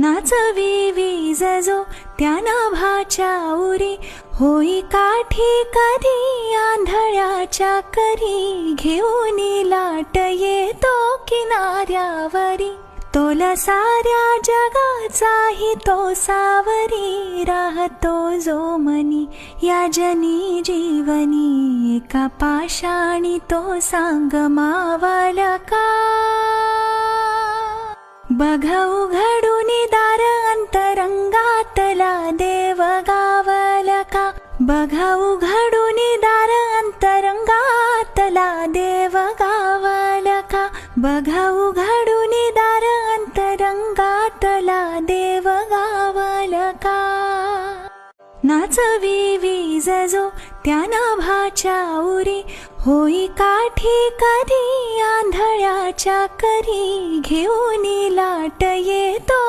नाचवी वीज जो त्या नाभाच्या उरी, होई काठी कधी आंधळ्याच्या करी, घेऊन लाट येतो किनाऱ्यावरी, तोल साऱ्या जगाचाही तो सावरी, राहतो जो मनी या जनी जीवनी, एका पाषाणी तो सांग मावल का. बघ उघडून दार अंतरंगातला देव गावल का. बघ उघडून दार अंतरंगातला देव गावल का. बघ उघडून दार अंतरंगातला देव गावल का. नाचवी वीज जो त्या नाभाच्या उरी, होई काठी कधी आंधळ्याच्या करी, घेऊन लाट येतो